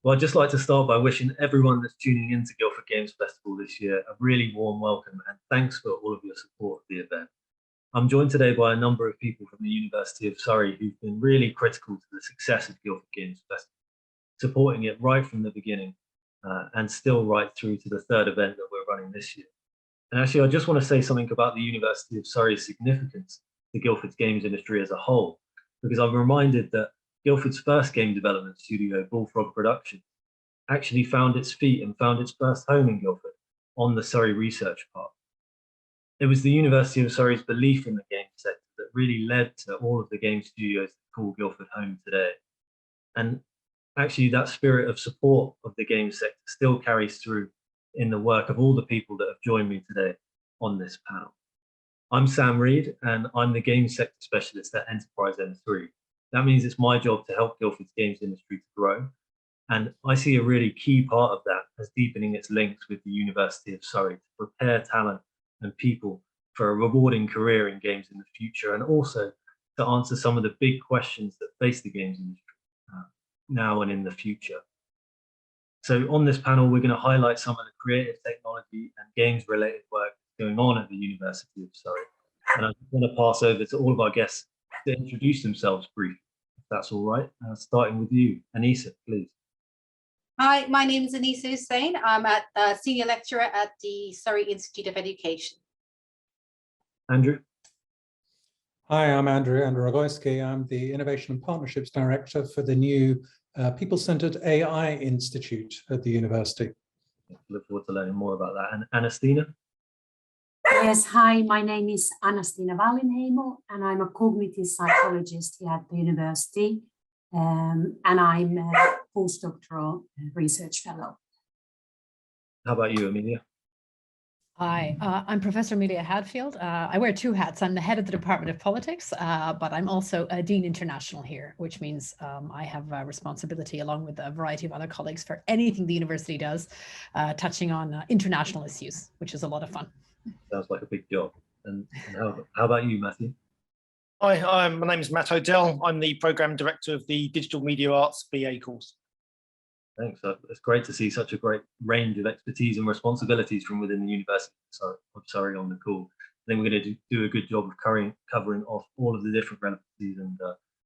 Well, I'd just like to start by wishing everyone that's tuning into Guildford Games Festival this year a really warm welcome and thanks for all of your support of the event. I'm joined today by a number of people from the University of Surrey who've been really critical to the success of Guildford Games Festival, supporting it right from the beginning and still right through to the third event that we're running this year. And actually, I just want to say something about the University of Surrey's significance to Guildford's games industry as a whole, because I'm reminded that Guildford's first game development studio, Bullfrog Productions, actually found its feet and found its first home in Guildford on the Surrey Research Park. It was the University of Surrey's belief in the game sector that really led to all of the game studios that call Guildford home today. And actually, that spirit of support of the game sector still carries through in the work of all the people that have joined me today on this panel. I'm Sam Reed, and I'm the game sector specialist at Enterprise M3. That means it's my job to help Guildford's games industry to grow. And I see a really key part of that as deepening its links with the University of Surrey to prepare talent and people for a rewarding career in games in the future, and also to answer some of the big questions that face the games industry now and in the future. So on this panel, we're going to highlight some of the creative technology and games related work going on at the University of Surrey. And I'm going to pass over to all of our guests to introduce themselves briefly, if that's all right. Starting with you, Anissa, please. Hi, my name is Anessa Hosein. I'm a senior lecturer at the Surrey Institute of Education. Andrew. Hi, I'm Andrew Rogoyski. I'm the Innovation and Partnerships Director for the new People-Centered AI Institute at the university. Look forward to learning more about that. And Anna-Stiina? Yes, hi, my name is Anna-Stiina Wallinheimo, and I'm a cognitive psychologist here at the university. And I'm a postdoctoral research fellow. How about you, Amelia? Hi, I'm Professor Amelia Hadfield. I wear two hats. I'm the head of the Department of Politics, but I'm also a Dean International here, which means I have responsibility along with a variety of other colleagues for anything the university does, touching on international issues, which is a lot of fun. Sounds like a big job. And how about you, Matthew? Hi, my name is Matt Odell. I'm the Programme Director of the Digital Media Arts BA course. Thanks. It's great to see such a great range of expertise and responsibilities from within the University of Surrey on the call. I think we're going to do a good job of covering off all of the different relevancies, and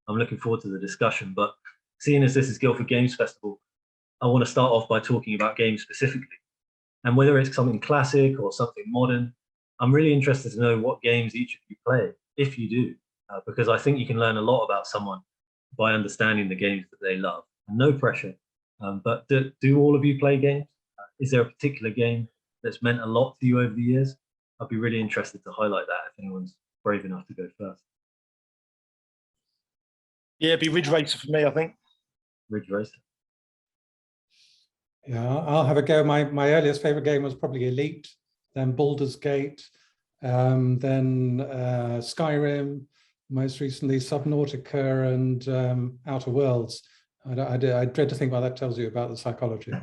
I'm looking forward to the discussion. But seeing as this is Guildford Games Festival, I want to start off by talking about games specifically. And whether it's something classic or something modern, I'm really interested to know what games each of you play, if you do. Because I think you can learn a lot about someone by understanding the games that they love. And no pressure, but do all of you play games? Is there a particular game that's meant a lot to you over the years? I'd be really interested to highlight that if anyone's brave enough to go first. Yeah, it'd be Ridge Racer for me, I think. Ridge Racer. Yeah, I'll have a go. My earliest favorite game was probably Elite, then Baldur's Gate, then Skyrim, most recently Subnautica and Outer Worlds. I dread to think what that tells you about the psychology.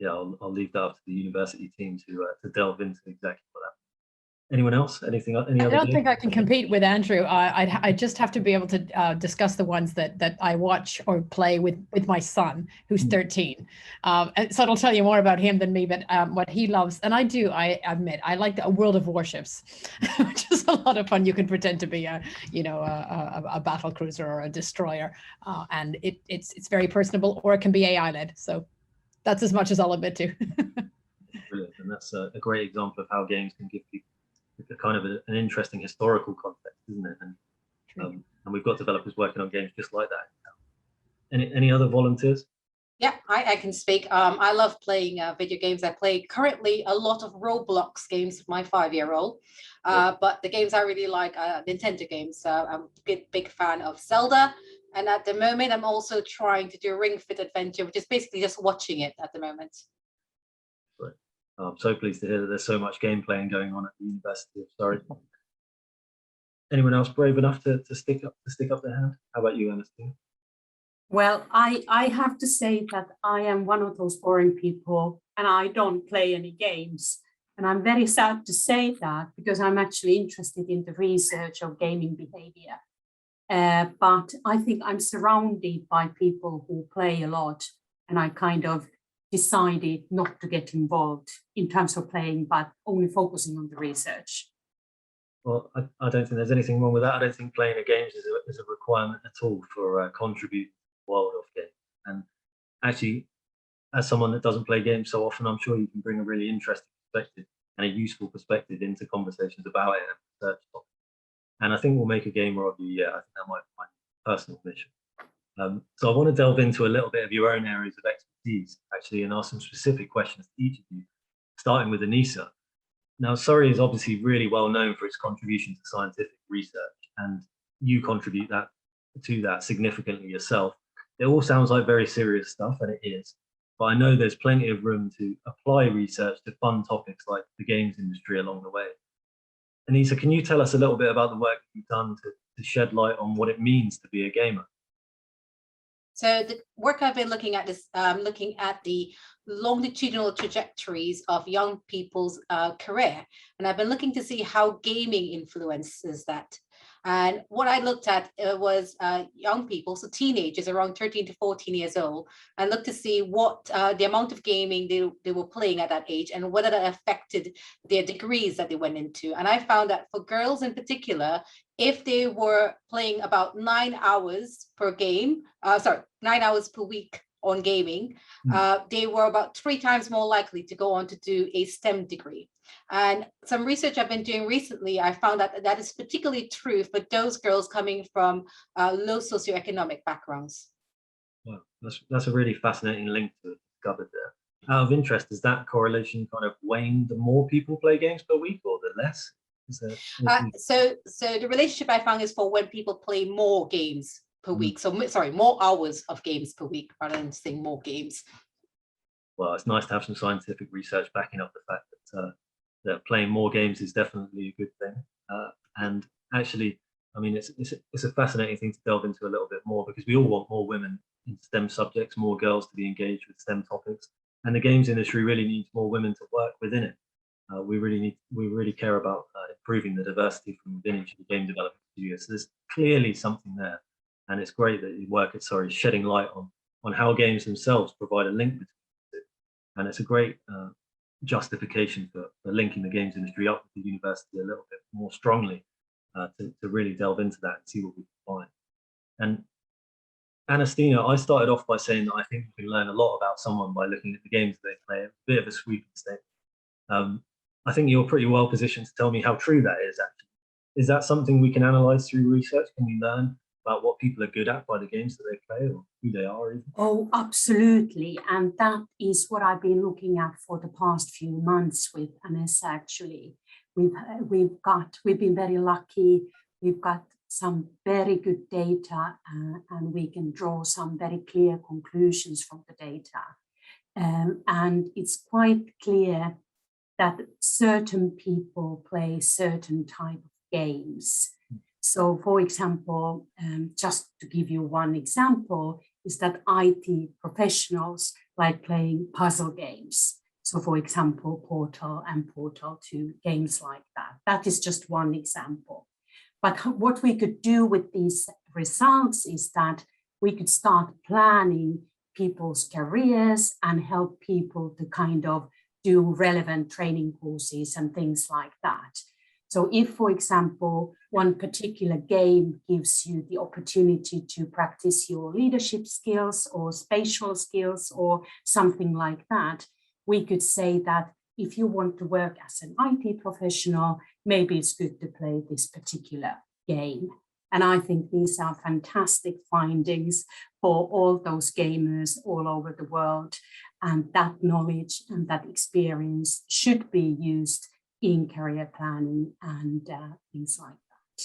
Yeah, I'll leave that up to the university team to delve into exactly what that. Anyone else? Any other? I don't think I can compete with Andrew. I just have to be able to discuss the ones that I watch or play with my son, who's 13. And so it'll tell you more about him than me, but what he loves, and I admit, I like a World of Warships, which is a lot of fun. You can pretend to be a battle cruiser or a destroyer, and it's very personable, or it can be AI led. So that's as much as I'll admit to. Brilliant, and that's a great example of how games can give people a kind of an interesting historical context, isn't it? And we've got developers working on games just like that. Any other volunteers? Yeah, I can speak. I love playing video games. I play currently a lot of Roblox games with my 5-year-old, but the games I really like are Nintendo games. I'm a big fan of Zelda, and at the moment I'm also trying to do Ring Fit Adventure, which is basically just watching it at the moment. Right. I'm so pleased to hear that there's so much game playing going on at the University of Surrey. Anyone else brave enough to stick up their hand? How about you, Anna-Stiina? Well, I have to say that I am one of those boring people, and I don't play any games. And I'm very sad to say that, because I'm actually interested in the research of gaming behavior. But I think I'm surrounded by people who play a lot, and I kind of decided not to get involved in terms of playing, but only focusing on the research. Well, I don't think there's anything wrong with that. I don't think playing a games is a requirement at all for contributing to the world of games. And actually, as someone that doesn't play games so often, I'm sure you can bring a really interesting perspective and a useful perspective into conversations about it and research topics. And I think we'll make a gamer of you. Yeah, I think that might be my personal mission. So I want to delve into a little bit of your own areas of expertise, actually, and ask some specific questions to each of you, starting with Anisa. Now, Surrey is obviously really well known for its contribution to scientific research, and you contribute to that significantly yourself. It all sounds like very serious stuff, and it is, but I know there's plenty of room to apply research to fun topics like the games industry along the way. Anisa, can you tell us a little bit about the work that you've done to shed light on what it means to be a gamer? So the work I've been looking at is looking at the longitudinal trajectories of young people's career. And I've been looking to see how gaming influences that. And what I looked at was young people, so teenagers around 13 to 14 years old, and looked to see what the amount of gaming they were playing at that age and whether that affected their degrees that they went into. And I found that for girls in particular, if they were playing about 9 hours per game, 9 hours per week on gaming, they were about 3 times more likely to go on to do a STEM degree. And some research I've been doing recently, I found that that is particularly true for those girls coming from low socioeconomic backgrounds. Well, that's a really fascinating link to discover there. Out of interest, is that correlation kind of waned the more people play games per week or the less? So the relationship I found is for when people play more games per week. So more hours of games per week rather than saying more games. Well, it's nice to have some scientific research backing up the fact that playing more games is definitely a good thing. And actually, I mean, it's a fascinating thing to delve into a little bit more, because we all want more women in STEM subjects, more girls to be engaged with STEM topics, and the games industry really needs more women to work within it. We really care about improving the diversity from within each of the game development studios. So there's clearly something there, and it's great that your work at Surrey is shedding light on how games themselves provide a link between the two. And it's a great justification for linking the games industry up with the university a little bit more strongly to really delve into that and see what we can find. And Anna-Stiina, I started off by saying that I think we can learn a lot about someone by looking at the games that they play. A bit of a sweeping statement. I think you're pretty well positioned to tell me how true that is, actually. Is that something we can analyze through research? Can we learn about what people are good at by the games that they play, or who they are even? Oh, absolutely. And that is what I've been looking at for the past few months with Ansea, actually. We've been very lucky. We've got some very good data and we can draw some very clear conclusions from the data. And it's quite clear that certain people play certain type of games. So, for example, just to give you one example, is that IT professionals like playing puzzle games. So, for example, Portal and Portal 2, games like that. That is just one example. But what we could do with these results is that we could start planning people's careers and help people to kind of do relevant training courses and things like that. So if, for example, one particular game gives you the opportunity to practice your leadership skills or spatial skills or something like that, we could say that if you want to work as an IT professional, maybe it's good to play this particular game. And I think these are fantastic findings for all those gamers all over the world. And that knowledge and that experience should be used in career planning and things like that.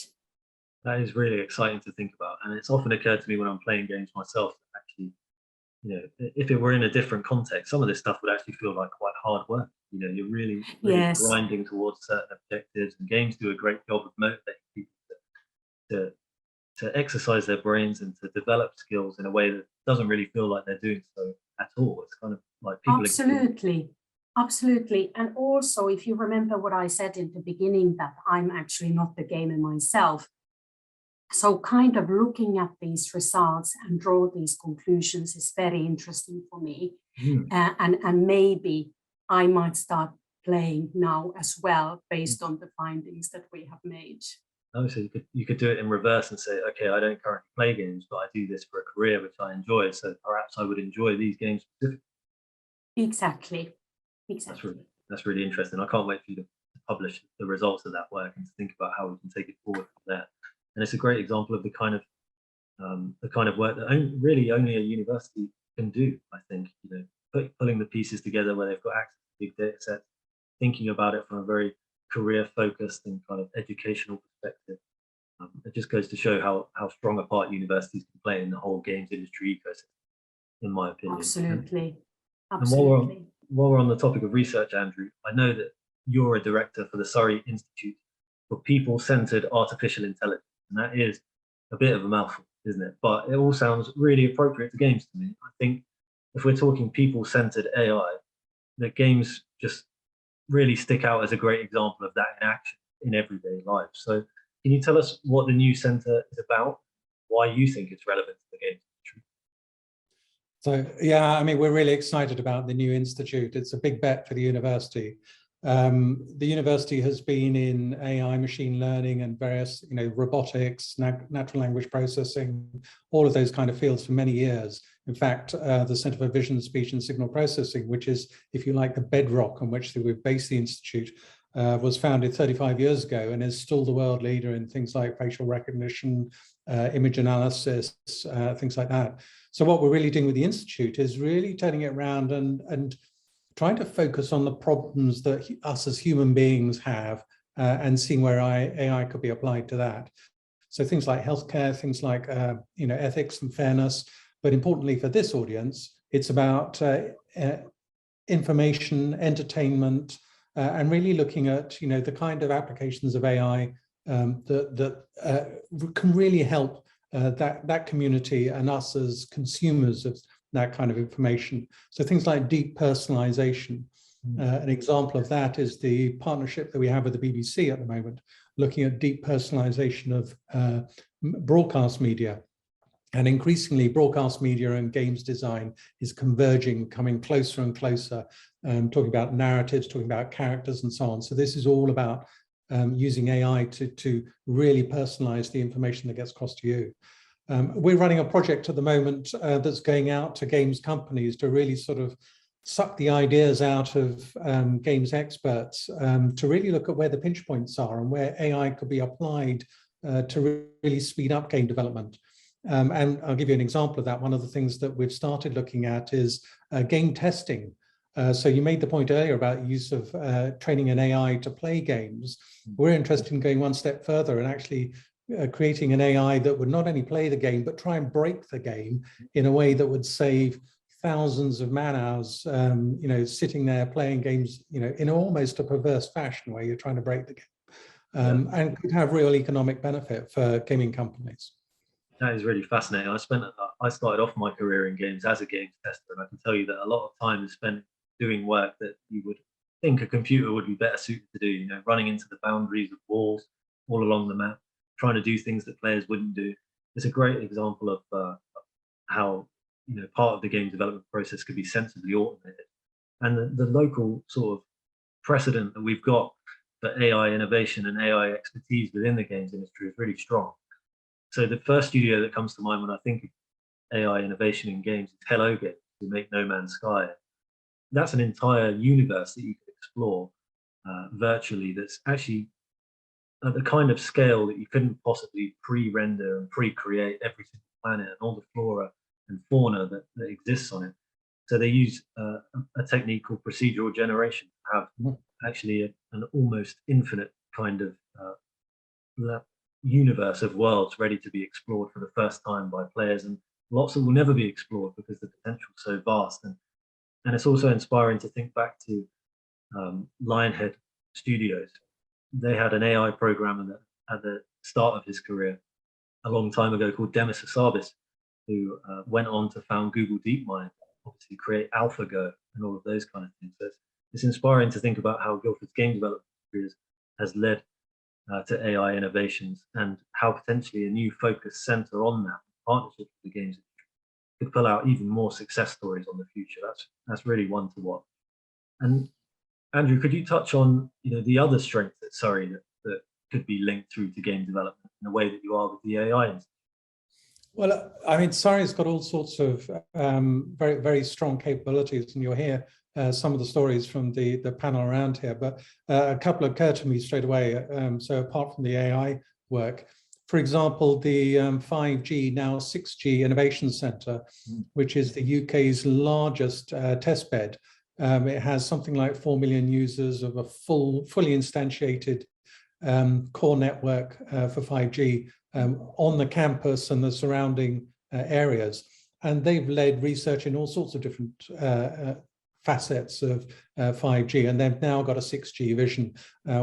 That is really exciting to think about. And it's often occurred to me when I'm playing games myself, that actually, you know, if it were in a different context, some of this stuff would actually feel like quite hard work. You know, you're really Yes. grinding towards certain objectives, and games do a great job of motivating people to exercise their brains and to develop skills in a way that doesn't really feel like they're doing so at all. It's kind of like people Absolutely. And also, if you remember what I said in the beginning, that I'm actually not the gamer myself, So kind of looking at these results and draw these conclusions is very interesting for me. And maybe I might start playing now as well based on the findings that we have made. Oh, so you could do it in reverse and say, okay, I don't currently play games, but I do this for a career which I enjoy, so perhaps I would enjoy these games specifically. Exactly. That's really interesting. I can't wait for you to publish the results of that work and to think about how we can take it forward from there. And it's a great example of the kind of work that really only a university can do. I think, you know, pulling the pieces together where they've got access to big data sets, thinking about it from a very career-focused and kind of educational perspective. It just goes to show how strong a part universities can play in the whole games industry ecosystem, in my opinion. Absolutely. And while we're on the topic of research, Andrew, I know that you're a director for the Surrey Institute for People-Centered Artificial Intelligence, and that is a bit of a mouthful, isn't it? But it all sounds really appropriate to games to me. I think if we're talking people-centered AI, the games just really stick out as a great example of that in action in everyday life. So can you tell us what the new centre is about, why you think it's relevant to the games industry? So, yeah, I mean, we're really excited about the new institute. It's a big bet for the university. The university has been in AI, machine learning, and various, you know, robotics, natural language processing, all of those kind of fields for many years. In fact, the Centre for Vision, Speech and Signal Processing, which is, if you like, the bedrock on which we've based the institute, was founded 35 years ago and is still the world leader in things like facial recognition, image analysis, things like that. So what we're really doing with the institute is really turning it around and trying to focus on the problems that us as human beings have, and seeing where AI could be applied to that. So things like healthcare, things like you know, ethics and fairness, but importantly for this audience, it's about information, entertainment, and really looking at, you know, the kind of applications of AI that can really help that community and us as consumers of that kind of information. So things like deep personalization. An example of that is the partnership that we have with the BBC at the moment, looking at deep personalization of broadcast media. And increasingly, broadcast media and games design is converging, coming closer and closer, talking about narratives, talking about characters and so on. So this is all about using AI to really personalize the information that gets across to you. We're running a project at the moment that's going out to games companies to really sort of suck the ideas out of games experts to really look at where the pinch points are and where AI could be applied to really speed up game development. And I'll give you an example of that. One of the things that we've started looking at is game testing. So you made the point earlier about use of training an AI to play games. We're interested in going one step further and actually creating an AI that would not only play the game, but try and break the game in a way that would save thousands of man hours, you know, sitting there playing games, you know, in almost a perverse fashion where you're trying to break the game, and could have real economic benefit for gaming companies. That is really fascinating. I started off my career in games as a games tester, and I can tell you that a lot of time is spent doing work that you would think a computer would be better suited to do, you know, running into the boundaries of walls all along the map, trying to do things that players wouldn't do. It's a great example of how, you know, part of the game development process could be sensibly automated. And the local sort of precedent that we've got for AI innovation and AI expertise within the games industry is really strong. So the first studio that comes to mind when I think of AI innovation in games is Hello Games, who make No Man's Sky. That's an entire universe that you could explore virtually, that's actually at the kind of scale that you couldn't possibly pre-render and pre-create every single planet and all the flora and fauna that exists on it. So they use a technique called procedural generation to have actually an almost infinite kind of universe of worlds ready to be explored for the first time by players, and lots that will never be explored because the potential is so vast. And it's also inspiring to think back to Lionhead Studios. They had an AI programmer at the start of his career a long time ago called Demis Hassabis, who went on to found Google DeepMind, obviously create AlphaGo and all of those kind of things. So it's inspiring to think about how Guildford's game development has led to AI innovations, and how potentially a new focus centre on that partnership with the games could pull out even more success stories on the future. That's really one to watch. And Andrew, could you touch on the other strengths at Surrey that could be linked through to game development in the way that you are with the AI? Well, I mean, Surrey's got all sorts of very, very strong capabilities, and you'll hear some of the stories from the panel around here, but a couple occur to me straight away. So apart from the AI work, for example, the 5G, now 6G Innovation Centre, which is the UK's largest test bed. It has something like 4 million users of a fully instantiated core network for 5G on the campus and the surrounding areas. And they've led research in all sorts of different facets of 5G, and they've now got a 6G vision,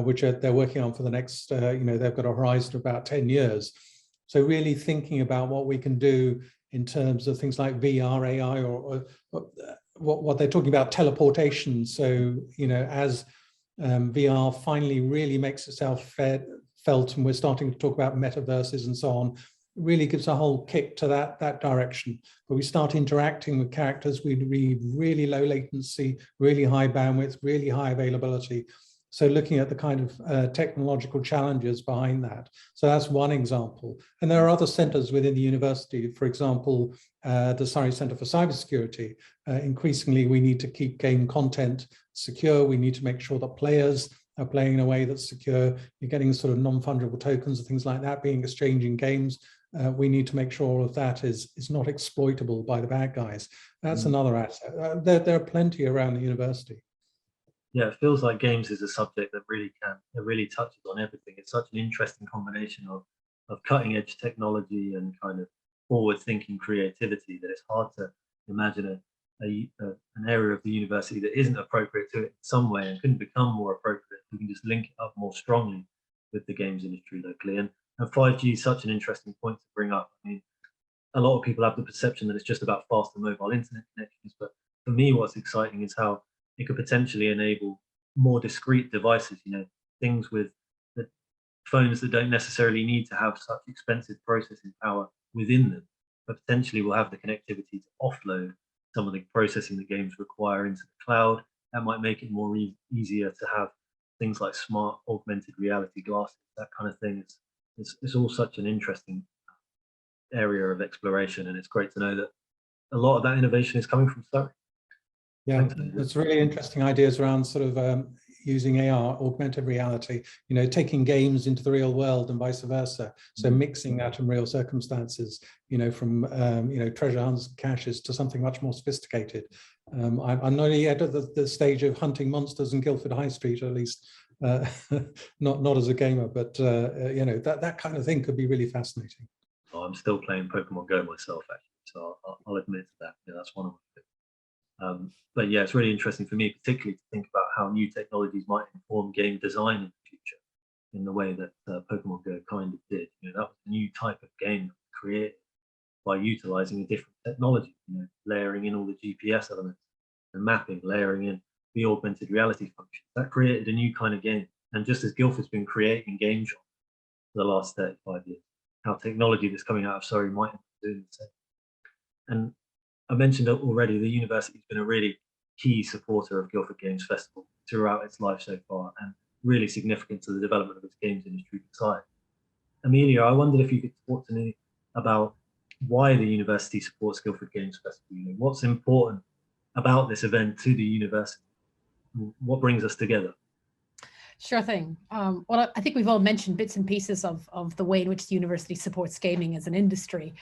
which they're working on for the next, they've got a horizon of about 10 years. So really thinking about what we can do in terms of things like VR, AI, or what they're talking about, teleportation. So, as VR finally really makes itself felt, and we're starting to talk about metaverses and so on, really gives a whole kick to that direction. But we start interacting with characters, we need really low latency, really high bandwidth, really high availability. So looking at the kind of technological challenges behind that. So that's one example. And there are other centers within the university, for example, the Surrey Centre for Cybersecurity. Increasingly, we need to keep game content secure. We need to make sure that players are playing in a way that's secure. You're getting sort of non-fungible tokens and things like that being exchanged in games. We need to make sure all of that is not exploitable by the bad guys. That's another asset. There are plenty around the university. Yeah, it feels like games is a subject that really touches on everything. It's such an interesting combination of cutting edge technology and kind of forward thinking creativity that it's hard to imagine an area of the university that isn't appropriate to it in some way and couldn't become more appropriate. We can just link it up more strongly with the games industry locally. And 5G is such an interesting point to bring up. I mean, a lot of people have the perception that it's just about faster mobile internet connections, but for me, what's exciting is how it could potentially enable more discrete devices, things with the phones that don't necessarily need to have such expensive processing power within them, but potentially will have the connectivity to offload some of the processing that games require into the cloud. That might make it more easier to have things like smart augmented reality glasses, that kind of thing. It's all such an interesting area of exploration, and it's great to know that a lot of that innovation is coming from Surrey. Yeah, it's really interesting ideas around sort of using AR, augmented reality, taking games into the real world and vice versa. So mixing that in real circumstances, from, treasure hunts and caches to something much more sophisticated. I'm not yet at the stage of hunting monsters in Guildford High Street, at least not as a gamer, but, that kind of thing could be really fascinating. Oh, I'm still playing Pokemon Go myself, actually, so I'll admit to that. Yeah, that's one of my but yeah, it's really interesting for me, particularly to think about how new technologies might inform game design in the future in the way that Pokemon Go kind of did. That was a new type of game created by utilizing a different technology, layering in all the GPS elements and mapping, layering in the augmented reality functions. That created a new kind of game. And just as Guildford's been creating game genres for the last 35 years, how technology that's coming out of Surrey might have been doing the same. And I mentioned already, the university has been a really key supporter of Guildford Games Festival throughout its life so far, and really significant to the development of its games industry inside. Amelia, I wondered if you could talk to me about why the university supports Guildford Games Festival. What's important about this event to the university? What brings us together? Sure thing. Well, I think we've all mentioned bits and pieces of the way in which the university supports gaming as an industry.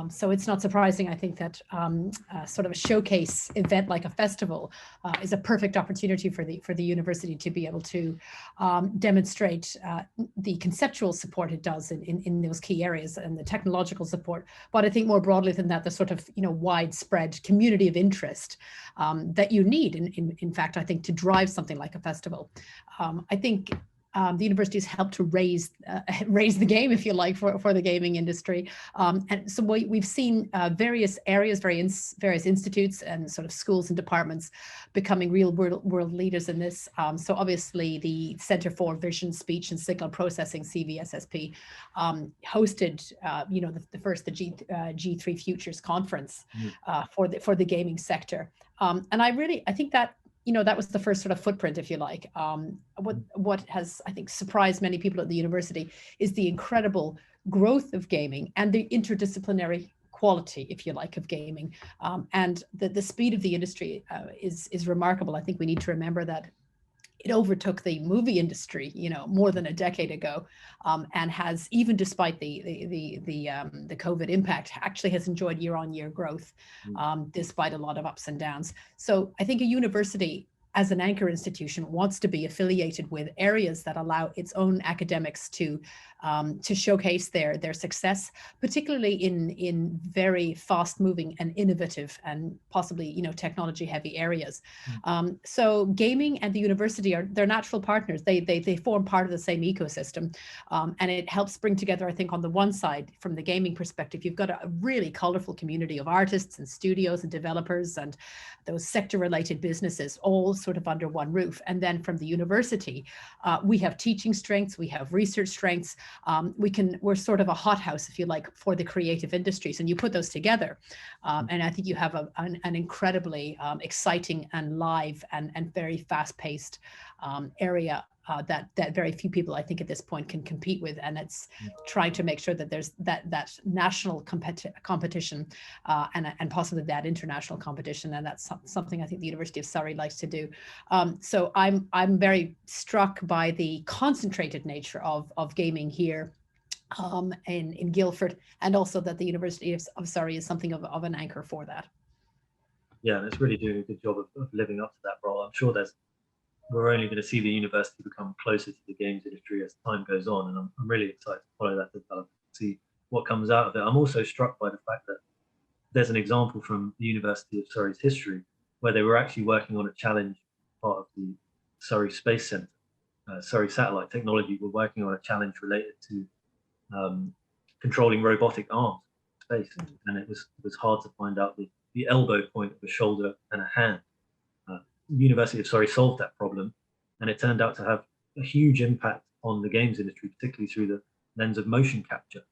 So it's not surprising, I think, that sort of a showcase event like a festival is a perfect opportunity for the university to be able to demonstrate the conceptual support it does in those key areas and the technological support. But I think more broadly than that, the sort of widespread community of interest that you need, in fact, I think, to drive something like a festival. I think the universities helped to raise the game, if you like, for the gaming industry. And so we've seen various areas, various institutes and sort of schools and departments becoming real world leaders in this. So obviously the Center for Vision, Speech and Signal Processing, CVSSP, hosted the first G3 Futures conference for the gaming sector. And I think that that was the first sort of footprint, if you like. What has, I think, surprised many people at the university is the incredible growth of gaming and the interdisciplinary quality, if you like, of gaming. And the speed of the industry is remarkable. I think we need to remember that it overtook the movie industry, more than a decade ago, and has, even despite the COVID impact, actually has enjoyed year-on-year growth, despite a lot of ups and downs. So I think a university, as an anchor institution, wants to be affiliated with areas that allow its own academics to showcase their success, particularly in very fast-moving and innovative and possibly technology-heavy areas. So gaming and the university they're natural partners. They form part of the same ecosystem, and it helps bring together, I think, on the one side, from the gaming perspective, you've got a really colorful community of artists and studios and developers and those sector-related businesses, all sort of under one roof. And then from the university, we have teaching strengths, we have research strengths. We're sort of a hothouse, if you like, for the creative industries, and you put those together, and I think you have an incredibly exciting and live and very fast-paced area that very few people, I think, at this point can compete with. And it's trying to make sure that there's that national competition and possibly that international competition, and that's something I think the University of Surrey likes to do. So I'm very struck by the concentrated nature of gaming here in Guildford, and also that the University of Surrey is something of an anchor for that. Yeah, and it's really doing a good job of living up to that role. I'm sure we're only going to see the university become closer to the games industry as time goes on, and I'm really excited to follow that development, see what comes out of it. I'm also struck by the fact that there's an example from the University of Surrey's history where they were actually working on a challenge, part of the Surrey Space Centre, Surrey Satellite Technology were working on a challenge related to controlling robotic arms in space, and it was hard to find out the elbow point of a shoulder and a hand. University of Surrey solved that problem, and it turned out to have a huge impact on the games industry, particularly through the lens of motion capture.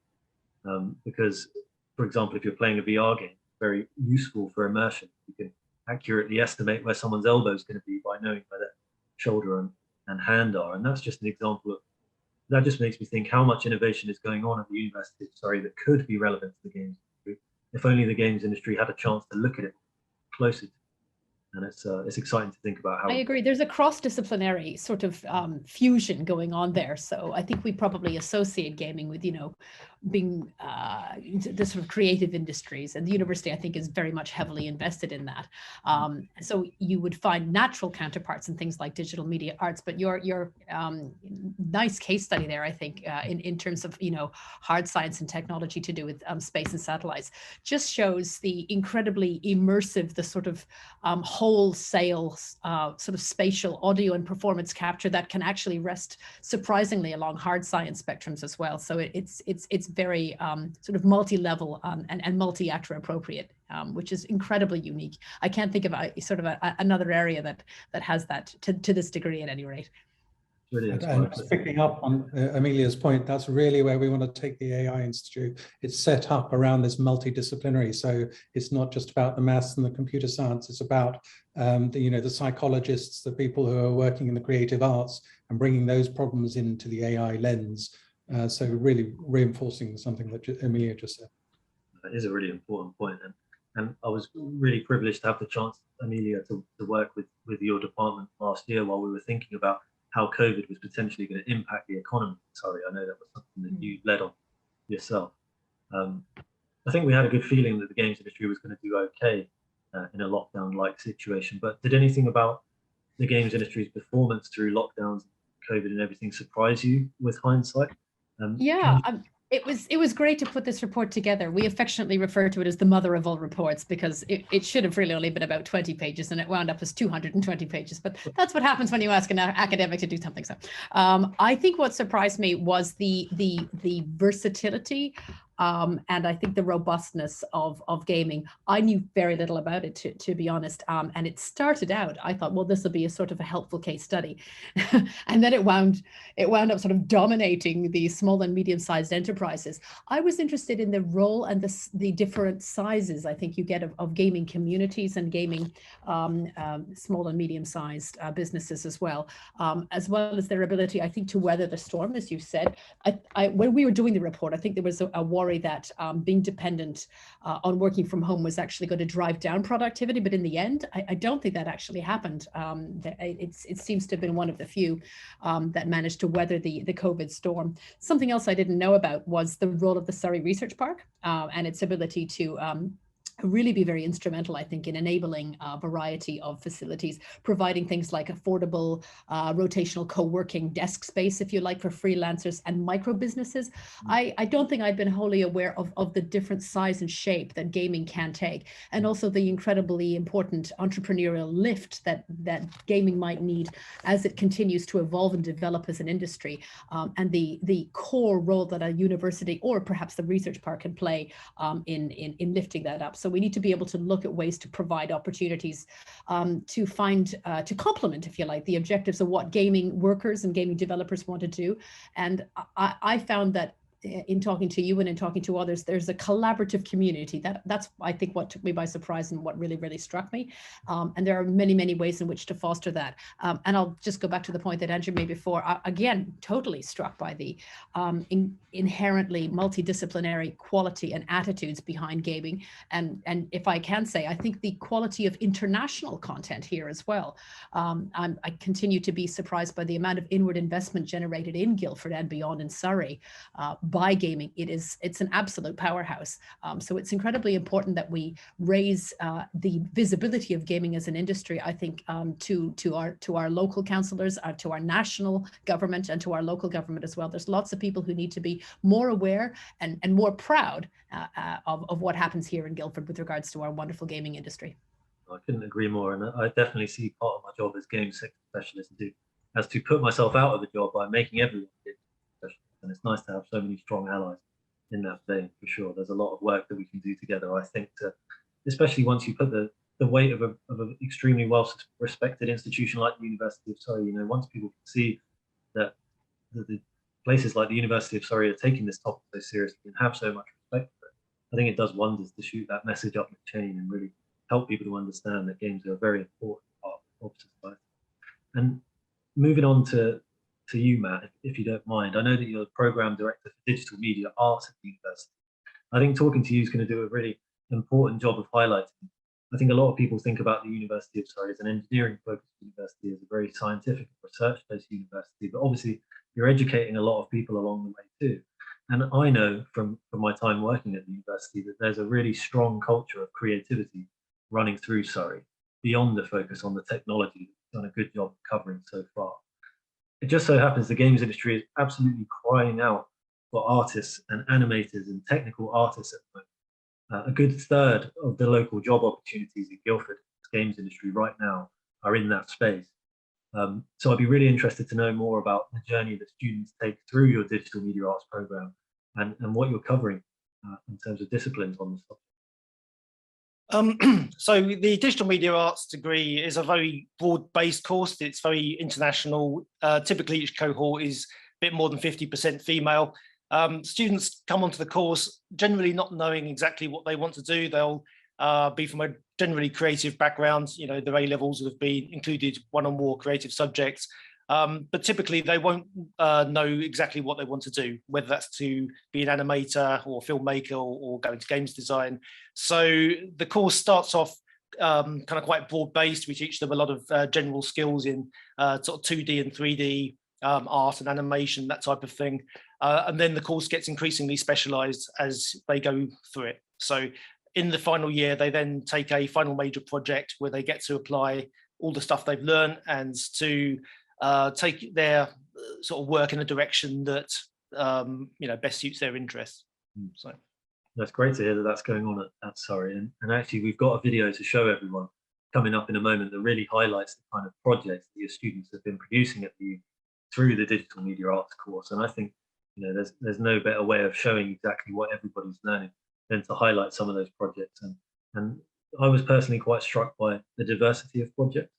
Because, for example, if you're playing a VR game, very useful for immersion. You can accurately estimate where someone's elbow is going to be by knowing where their shoulder and hand are. And that's just an example of, that just makes me think how much innovation is going on at the University of Surrey that could be relevant to the games industry, if only the games industry had a chance to look at it closely. And it's exciting to think about how. I agree. There's a cross-disciplinary sort of fusion going on there. So I think we probably associate gaming with, being the sort of creative industries, and the university, I think, is very much heavily invested in that. So you would find natural counterparts in things like digital media arts, but your nice case study there, I think, in terms of hard science and technology to do with space and satellites, just shows the incredibly immersive, the sort of wholesale sort of spatial audio and performance capture that can actually rest surprisingly along hard science spectrums as well. So it's very sort of multi-level and multi-actor appropriate, which is incredibly unique. I can't think of another area that has that to this degree at any rate. And picking up on Amelia's point, that's really where we want to take the AI Institute. It's set up around this multidisciplinary, so it's not just about the maths and the computer science. It's about the psychologists, the people who are working in the creative arts, and bringing those problems into the AI lens. So really reinforcing something that Amelia just said. That is a really important point, and I was really privileged to have the chance, Amelia, to work with your department last year while we were thinking about how COVID was potentially going to impact the economy. Sorry, I know that was something that you led on yourself. I think we had a good feeling that the games industry was going to do okay in a lockdown-like situation, but did anything about the games industry's performance through lockdowns, COVID and everything surprise you with hindsight? It was great to put this report together. We affectionately refer to it as the mother of all reports because it should have really only been about 20 pages and it wound up as 220 pages. But that's what happens when you ask an academic to do something. So I think what surprised me was the versatility and I think the robustness of gaming. I knew very little about it, to be honest. And it started out, I thought, well, this will be a sort of a helpful case study. And then it wound up sort of dominating the small and medium-sized enterprises. I was interested in the role and the different sizes I think you get of gaming communities and gaming small and medium-sized businesses as well as their ability, I think, to weather the storm, as you said. When we were doing the report, I think there was a worry that being dependent on working from home was actually going to drive down productivity, but in the end, I don't think that actually happened. It seems to have been one of the few that managed to weather the COVID storm. Something else I didn't know about was the role of the Surrey Research Park and its ability to really be very instrumental, I think, in enabling a variety of facilities, providing things like affordable rotational co-working desk space, if you like, for freelancers and micro businesses. I don't think I'd been wholly aware of the different size and shape that gaming can take, and also the incredibly important entrepreneurial lift that gaming might need as it continues to evolve and develop as an industry, and the core role that a university or perhaps the research park can play in lifting that up. So we need to be able to look at ways to provide opportunities to complement, if you like, the objectives of what gaming workers and gaming developers want to do. And I found that in talking to you and in talking to others, there's a collaborative community. That's I think what took me by surprise and what really, really struck me. And there are many, many ways in which to foster that. And I'll just go back to the point that Andrew made before. Again, totally struck by the inherently multidisciplinary quality and attitudes behind gaming. And if I can say, I think the quality of international content here as well. I continue to be surprised by the amount of inward investment generated in Guildford and beyond in Surrey by gaming. It's an absolute powerhouse. So it's incredibly important that we raise the visibility of gaming as an industry, I think, to our local councillors, to our national government, and to our local government as well. There's lots of people who need to be more aware and more proud of what happens here in Guildford with regards to our wonderful gaming industry. I couldn't agree more, and I definitely see part of my job as game sector specialist as to put myself out of a job by making everyone game specialist. And it's nice to have so many strong allies in that vein, for sure. There's a lot of work that we can do together, I think, especially once you put the weight of an extremely well-respected institution like the University of Surrey. Once people can see that the places like the University of Surrey are taking this topic so seriously and have so much respect for it, I think it does wonders to shoot that message up the chain and really help people to understand that games are a very important part of society. And moving on to you, Matt, if you don't mind. I know that you're the Programme Director for Digital Media Arts at the university. I think talking to you is going to do a really important job of highlighting. I think a lot of people think about the University of Surrey as an engineering-focused university, as a very scientific, research-based university, but obviously you're educating a lot of people along the way too. And I know from my time working at the university that there's a really strong culture of creativity running through Surrey, beyond the focus on the technology that we've done a good job of covering so far. It just so happens the games industry is absolutely crying out for artists and animators and technical artists at the moment. A good third of the local job opportunities in Guildford games industry right now are in that space. So I'd be really interested to know more about the journey that students take through your digital media arts program and what you're covering in terms of disciplines on the subject. So the digital media arts degree is a very broad-based course. It's very international. Typically, each cohort is a bit more than 50% female. Students come onto the course generally not knowing exactly what they want to do. They'll be from a generally creative background. Their A levels would have been included one or more creative subjects. But typically they won't know exactly what they want to do, whether that's to be an animator or filmmaker or go into games design. So the course starts off kind of quite broad-based. We teach them a lot of general skills in sort of 2D and 3D art and animation, that type of thing. And then the course gets increasingly specialised as they go through it. So in the final year, they then take a final major project where they get to apply all the stuff they've learned and to take their sort of work in a direction that best suits their interests. So that's great to hear that that's going on at Surrey. And actually, we've got a video to show everyone coming up in a moment that really highlights the kind of projects that your students have been producing at the uni through the digital media arts course. And I think there's no better way of showing exactly what everybody's learning than to highlight some of those projects. And I was personally quite struck by the diversity of projects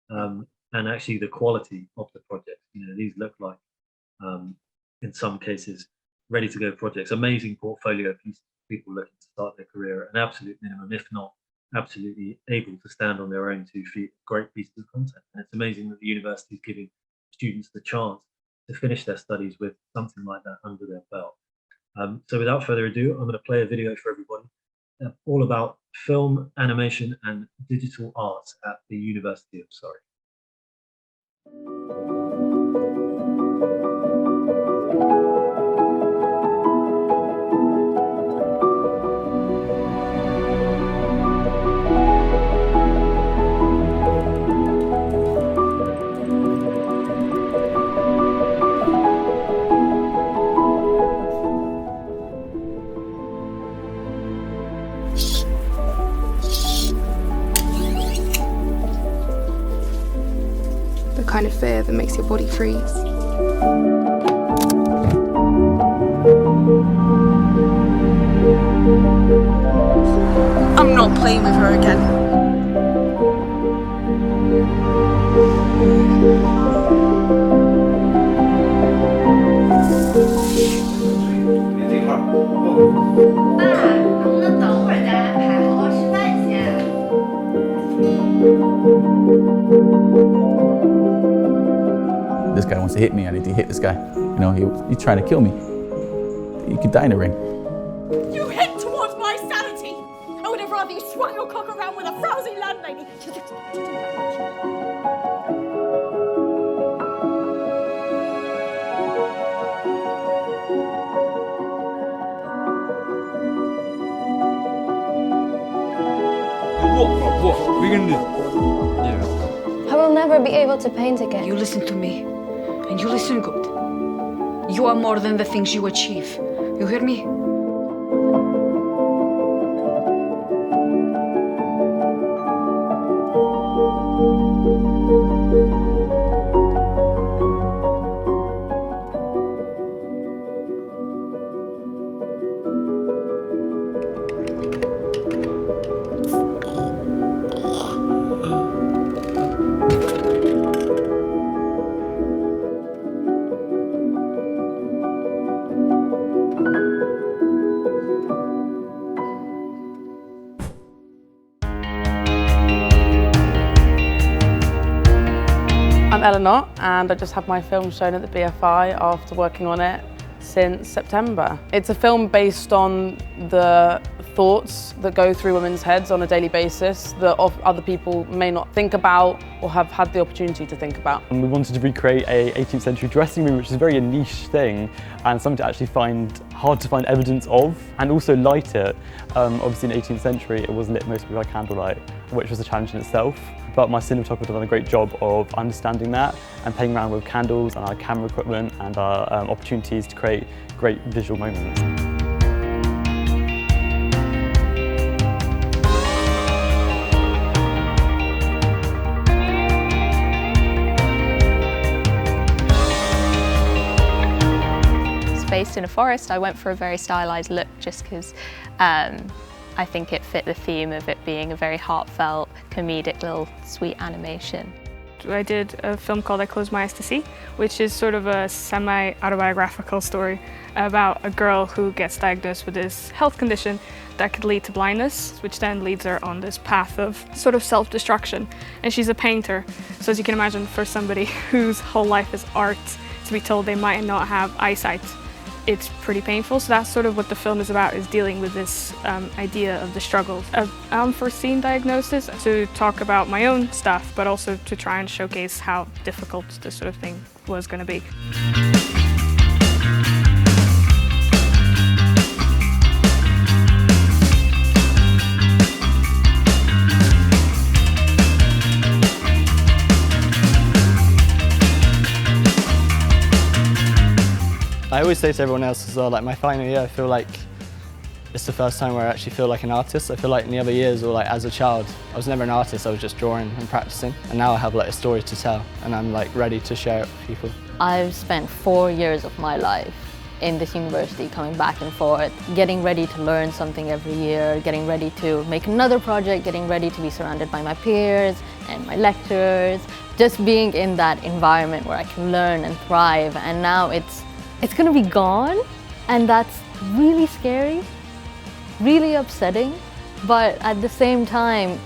and actually the quality of the projects. These look like, in some cases, ready to go projects, amazing portfolio pieces for people looking to start their career at an absolute minimum, if not absolutely able to stand on their own 2 feet, great pieces of content. And it's amazing that the university is giving students the chance to finish their studies with something like that under their belt. So without further ado, I'm going to play a video for everybody all about film, animation and digital arts at the University of Surrey. Kind of fear that makes your body freeze. I'm not playing with her again. This guy wants to hit me, I need to hit this guy. He's trying to kill me. He could die in a ring. You hit towards my sanity! I would have rather you swung your cock around with a frowsy landlady. What are we gonna do? I will never be able to paint again. You listen to me, and you listen good. You are more than the things you achieve. You hear me? I'm Eleanor and I just had my film shown at the BFI after working on it since September. It's a film based on the thoughts that go through women's heads on a daily basis that other people may not think about or have had the opportunity to think about. And we wanted to recreate a 18th century dressing room, which is a very niche thing and something to actually hard to find evidence of, and also light it. Obviously in the 18th century it was lit mostly by candlelight, which was a challenge in itself. But my cinematographer has done a great job of understanding that and playing around with candles and our camera equipment and our opportunities to create great visual moments. Based in a forest, I went for a very stylized look just because I think it fit the theme of it being a very heartfelt, comedic little sweet animation. I did a film called I Close My Eyes to See, which is sort of a semi-autobiographical story about a girl who gets diagnosed with this health condition that could lead to blindness, which then leads her on this path of sort of self-destruction. And she's a painter, so as you can imagine, for somebody whose whole life is art, to be told they might not have eyesight, it's pretty painful. So that's sort of what the film is about, is dealing with this idea of the struggles of unforeseen diagnosis, to talk about my own stuff, but also to try and showcase how difficult this sort of thing was going to be. I always say to everyone else as well, like my final year, I feel like it's the first time where I actually feel like an artist. I feel like in the other years, or like as a child, I was never an artist, I was just drawing and practicing. And now I have like a story to tell and I'm like ready to share it with people. I've spent 4 years of my life in this university, coming back and forth, getting ready to learn something every year, getting ready to make another project, getting ready to be surrounded by my peers and my lecturers, just being in that environment where I can learn and thrive. And now it's gonna be gone, and that's really scary, really upsetting, but at the same time,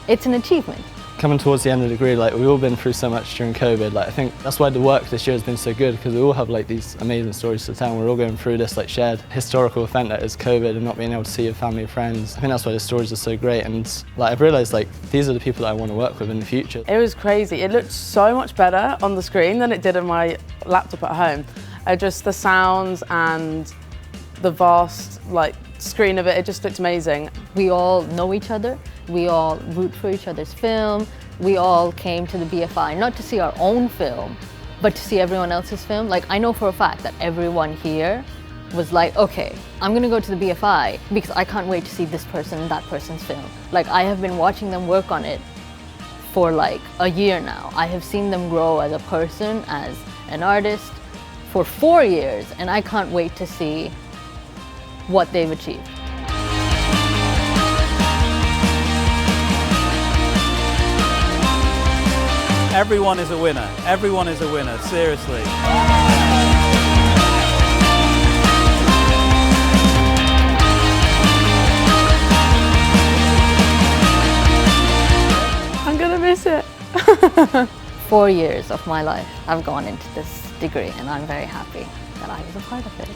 it's an achievement. Coming towards the end of the degree, like we've all been through so much during COVID. Like I think that's why the work this year has been so good, because we all have like these amazing stories to tell. We're all going through this like shared historical event that is COVID and not being able to see your family and friends. I think that's why the stories are so great, and like I've realised like these are the people that I want to work with in the future. It was crazy. It looked so much better on the screen than it did on my laptop at home. Just the sounds and the vast like screen of it, it just looked amazing. We all know each other. We all root for each other's film. We all came to the BFI not to see our own film, but to see everyone else's film. Like I know for a fact that everyone here was like, okay, I'm gonna go to the BFI because I can't wait to see this person and that person's film. Like I have been watching them work on it for like a year now. I have seen them grow as a person, as an artist for 4 years, and I can't wait to see what they've achieved. Everyone is a winner. Everyone is a winner, seriously. I'm gonna miss it. 4 years of my life have gone into this degree, and I'm very happy that I was a part of it.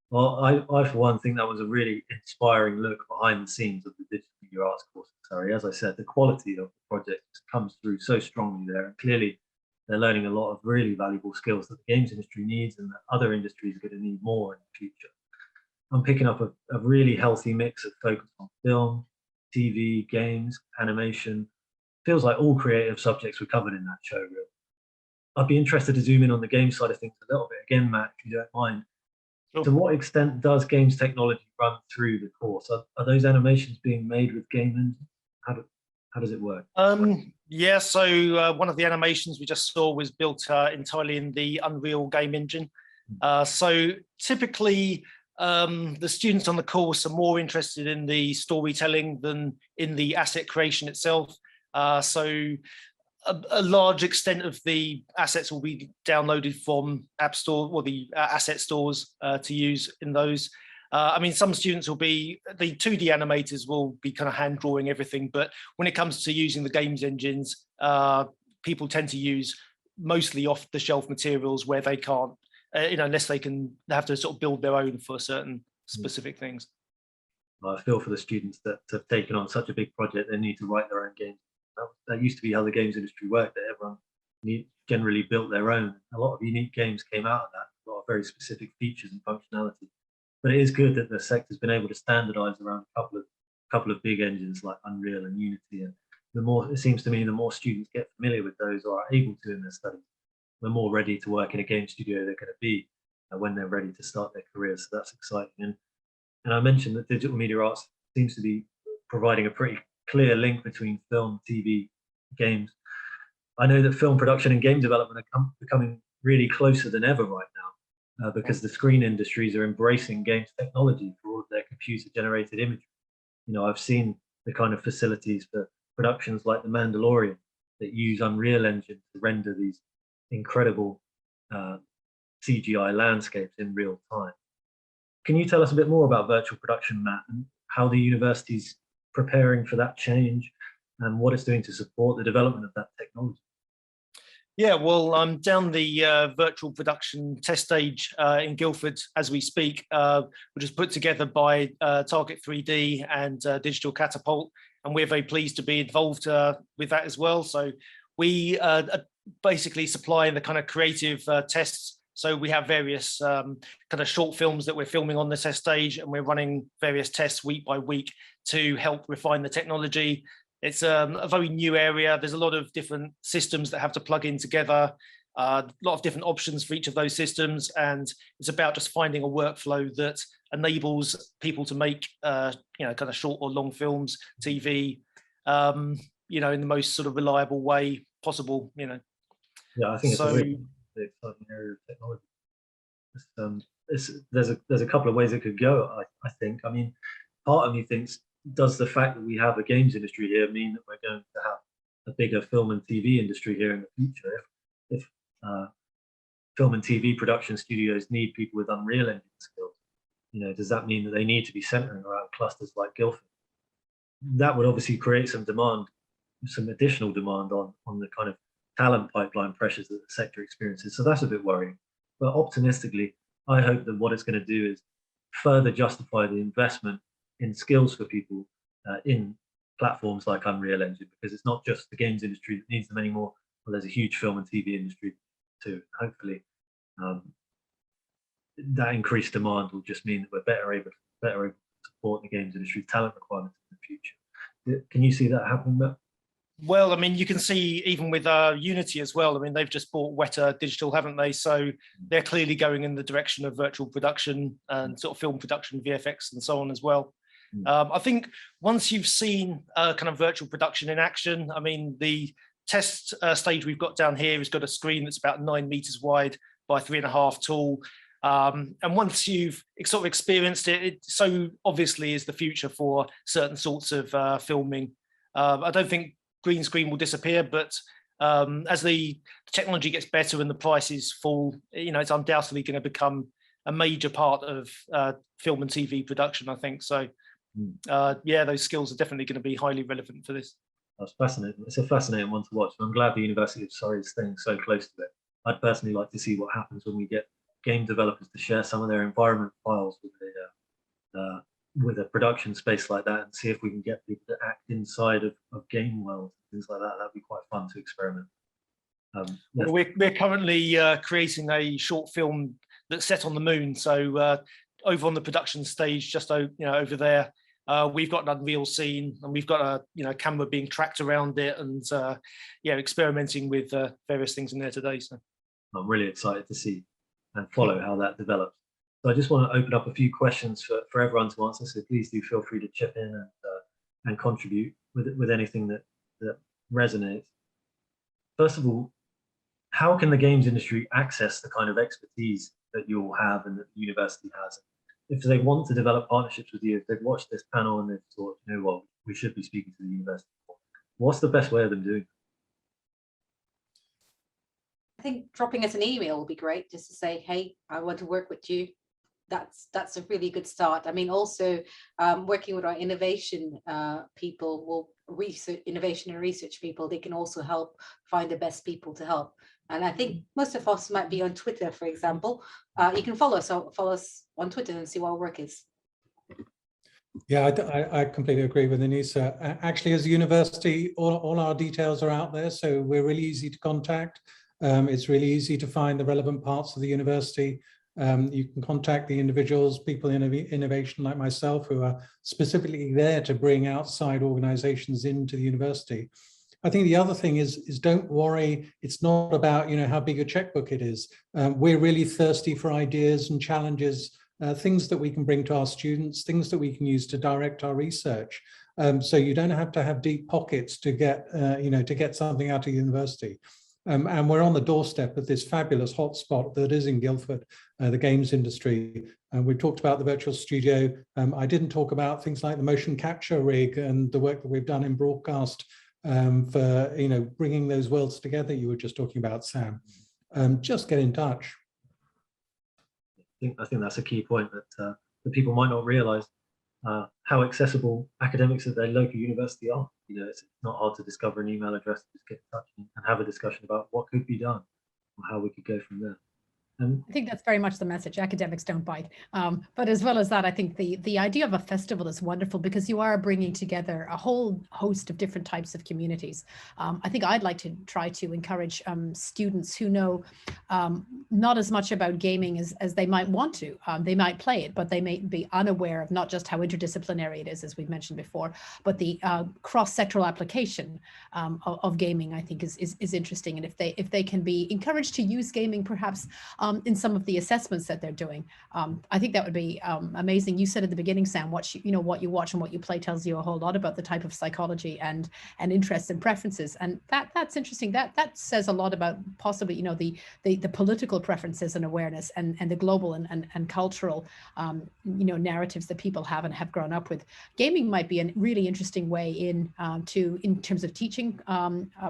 Well, I for one think that was a really inspiring look behind the scenes of the Digital Media Arts course at Surrey. As I said, the quality of the project comes through so strongly there, and clearly they're learning a lot of really valuable skills that the games industry needs and that other industries are going to need more in the future. I'm picking up a really healthy mix of focus on film, TV, games, animation. Feels like all creative subjects were covered in that show, really. I'd be interested to zoom in on the game side of things a little bit again, Matt, if you don't mind. Sure. To what extent does games technology run through the course? Are those animations being made with game engines? How does it work? Yeah, so one of the animations we just saw was built entirely in the Unreal game engine. So typically, the students on the course are more interested in the storytelling than in the asset creation itself. So a large extent of the assets will be downloaded from App Store or the asset stores to use in those. I mean, some students will be, the 2D animators will be kind of hand drawing everything, but when it comes to using the games engines, people tend to use mostly off the shelf materials where they can't, unless they have to sort of build their own for certain specific things. I feel for the students that have taken on such a big project, they need to write their own games. That used to be how the games industry worked, that everyone generally built their own. A lot of unique games came out of that, a lot of very specific features and functionality. But it is good that the sector's been able to standardize around a couple of big engines like Unreal and Unity. And the more, it seems to me, the more students get familiar with those or are able to in their studies, the more ready to work in a game studio they're going to be when they're ready to start their careers. So that's exciting. And I mentioned that digital media arts seems to be providing a pretty clear link between film, TV, games. I know that film production and game development are becoming really closer than ever right now because the screen industries are embracing games technology for all of their computer-generated imagery. I've seen the kind of facilities for productions like The Mandalorian that use Unreal Engine to render these incredible CGI landscapes in real time. Can you tell us a bit more about virtual production, Matt, and how the university's preparing for that change and what it's doing to support the development of that technology? Yeah, well, I'm down the virtual production test stage in Guildford as we speak, which is put together by Target 3D and Digital Catapult, and we're very pleased to be involved with that as well. So we are basically supplying the kind of creative tests So we have various kind of short films that we're filming on this test stage, and we're running various tests week by week to help refine the technology. It's a very new area. There's a lot of different systems that have to plug in together, a lot of different options for each of those systems. And it's about just finding a workflow that enables people to make, kind of short or long films, TV, in the most sort of reliable way possible, Yeah, I think it's a really exciting area of technology. There's a couple of ways it could go, I think. I mean, part of me thinks, does the fact that we have a games industry here mean that we're going to have a bigger film and TV industry here in the future? If film and TV production studios need people with Unreal Engine skills, does that mean that they need to be centering around clusters like Guildford? That would obviously create some additional demand on the kind of talent pipeline pressures that the sector experiences. So that's a bit worrying. But optimistically, I hope that what it's going to do is further justify the investment in skills for people in platforms like Unreal Engine, because it's not just the games industry that needs them anymore. Well, there's a huge film and TV industry too. Hopefully, that increased demand will just mean that we're better able to support the games industry talent requirements in the future. Can you see that happen, Matt? Well, I mean, you can see even with Unity as well. I mean, they've just bought Weta Digital, haven't they? So they're clearly going in the direction of virtual production and sort of film production, VFX and so on as well. I think once you've seen kind of virtual production in action, I mean, the test stage we've got down here has got a screen that's about 9 meters wide by 3.5 tall. And once you've sort of experienced it, it so obviously is the future for certain sorts of filming. I don't think green screen will disappear, but as the technology gets better and the prices fall, it's undoubtedly going to become a major part of film and TV production, I think. So, those skills are definitely going to be highly relevant for this. That's fascinating. It's a fascinating one to watch. I'm glad the University of Surrey is staying so close to it. I'd personally like to see what happens when we get game developers to share some of their environment files with a production space like that, and see if we can get people to act inside of game worlds, things like that. That'd be quite fun to experiment. We're currently creating a short film that's set on the moon. So over on the production stage, just over there, we've got an Unreal scene, and we've got a camera being tracked around it, and experimenting with various things in there today. So I'm really excited to see and follow how that develops. So I just want to open up a few questions for everyone to answer. So please do feel free to chip in and contribute with anything that resonates. First of all, how can the games industry access the kind of expertise that you'll have and that the university has? If they want to develop partnerships with you, if they've watched this panel and they've thought, what, we should be speaking to the university, what's the best way of them doing? I think dropping us an email will be great, just to say, hey, I want to work with you. That's a really good start. I mean, also working with our innovation people, innovation and research people, they can also help find the best people to help. And I think most of us might be on Twitter, for example. You can follow us on Twitter and see what our work is. Yeah, I completely agree with Anissa. Actually, as a university, all our details are out there, so we're really easy to contact. It's really easy to find the relevant parts of the university. You can contact the individuals, people in innovation like myself, who are specifically there to bring outside organizations into the university. I think the other thing is don't worry. It's not about how big a checkbook it is. We're really thirsty for ideas and challenges, things that we can bring to our students, things that we can use to direct our research. So you don't have to have deep pockets to get something out of university. And we're on the doorstep of this fabulous hotspot that is in Guildford, the games industry. And we've talked about the virtual studio. I didn't talk about things like the motion capture rig and the work that we've done in broadcast for bringing those worlds together. You were just talking about, Sam. Just get in touch. I think that's a key point that people might not realise how accessible academics at their local university are. It's not hard to discover an email address, just get in touch and have a discussion about what could be done or how we could go from there. I think that's very much the message. Academics don't bite. But as well as that, I think the idea of a festival is wonderful because you are bringing together a whole host of different types of communities. I think I'd like to try to encourage students who know not as much about gaming as they might want to. They might play it, but they may be unaware of not just how interdisciplinary it is, as we've mentioned before, but the cross-sectoral application of gaming, I think, is interesting. And if they can be encouraged to use gaming, perhaps in some of the assessments that they're doing, I think that would be amazing. You said at the beginning, Sam, what you watch and what you play tells you a whole lot about the type of psychology and interests and preferences, and that's interesting. That says a lot about possibly the political preferences and awareness and the global and cultural narratives that people have and have grown up with. Gaming might be a really interesting way in terms of teaching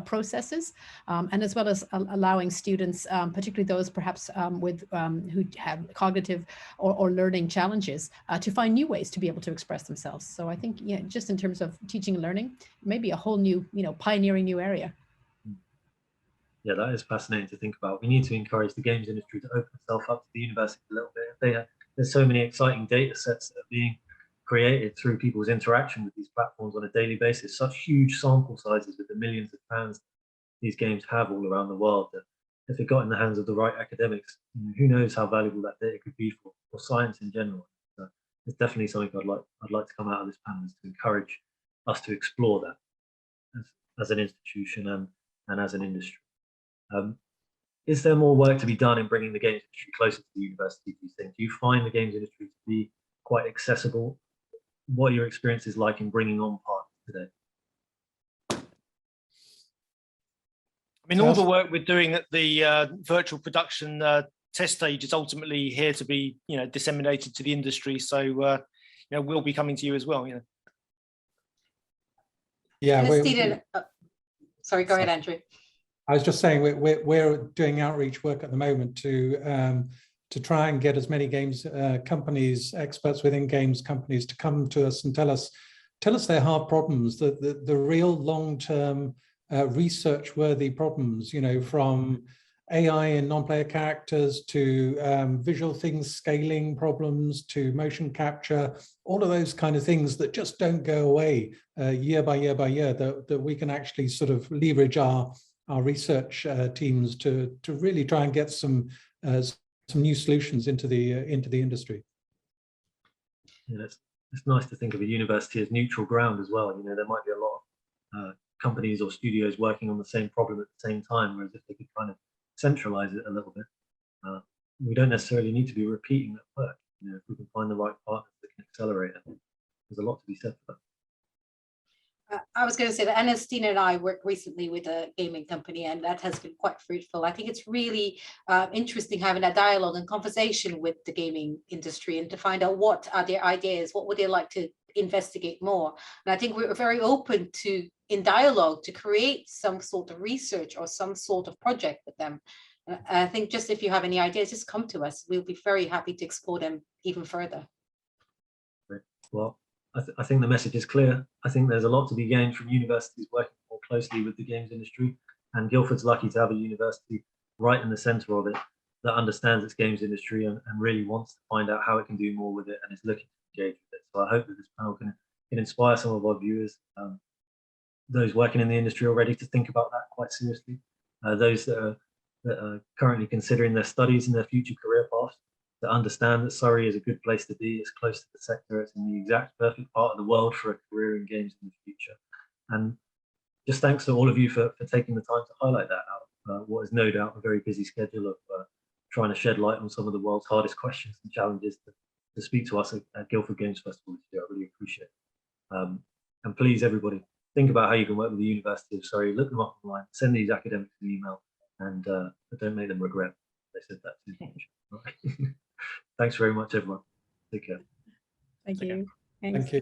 processes, and as well as allowing students, particularly those perhaps who have cognitive or learning challenges, to find new ways to be able to express themselves. So I think, just in terms of teaching and learning, maybe a whole new, pioneering new area. Yeah, that is fascinating to think about. We need to encourage the games industry to open itself up to the university a little bit. There's so many exciting data sets that are being created through people's interaction with these platforms on a daily basis, such huge sample sizes with the millions of fans these games have all around the world, that if it got in the hands of the right academics, who knows how valuable that data could be for science in general. So it's definitely something I'd like to come out of this panel, is to encourage us to explore that as an institution and as an industry. Is there more work to be done in bringing the games industry closer to the university, do you think? Do you find the games industry to be quite accessible? What are your experiences like in bringing on partners today? I mean, all the work we're doing at the virtual production test stage is ultimately here to be, disseminated to the industry. So, we'll be coming to you as well. Yeah. Sorry, go ahead, Andrew. I was just saying we're doing outreach work at the moment to try and get as many games companies, experts within games companies, to come to us and tell us their hard problems, the real long-term research-worthy problems, from AI and non-player characters to visual things, scaling problems, to motion capture, all of those kind of things that just don't go away year by year by year, that we can actually sort of leverage our research teams to really try and get some new solutions into the industry. Yeah, it's nice to think of a university as neutral ground as well. There might be a lot of companies or studios working on the same problem at the same time, whereas if they could kind of centralize it a little bit, we don't necessarily need to be repeating that work. If we can find the right partners that can accelerate it, there's a lot to be said for that. I was going to say that Anna-Stiina and I worked recently with a gaming company, and that has been quite fruitful. I think it's really interesting having a dialogue and conversation with the gaming industry and to find out what are their ideas, what would they like to investigate more. And I think we're very open to, in dialogue, to create some sort of research or some sort of project with them. And I think just if you have any ideas, just come to us. We'll be very happy to explore them even further. Great. Well, I think the message is clear. I think there's a lot to be gained from universities working more closely with the games industry, and Guildford's lucky to have a university right in the centre of it that understands its games industry and really wants to find out how it can do more with it and is looking to engage with it. So I hope that this panel can inspire some of our viewers, those working in the industry already, to think about that quite seriously, those that are currently considering their studies and their future career paths, to understand that Surrey is a good place to be. It's close to the sector. It's in the exact perfect part of the world for a career in games in the future. And just thanks to all of you for taking the time to highlight that out of what is no doubt a very busy schedule of trying to shed light on some of the world's hardest questions and challenges to speak to us at Guildford Games Festival this year. I really appreciate it. And please, everybody, think about how you can work with the University of Surrey. Look them up online, send these academics an email, and don't make them regret they said that too much. Thanks very much, everyone. Take care. Thank you. Thank you.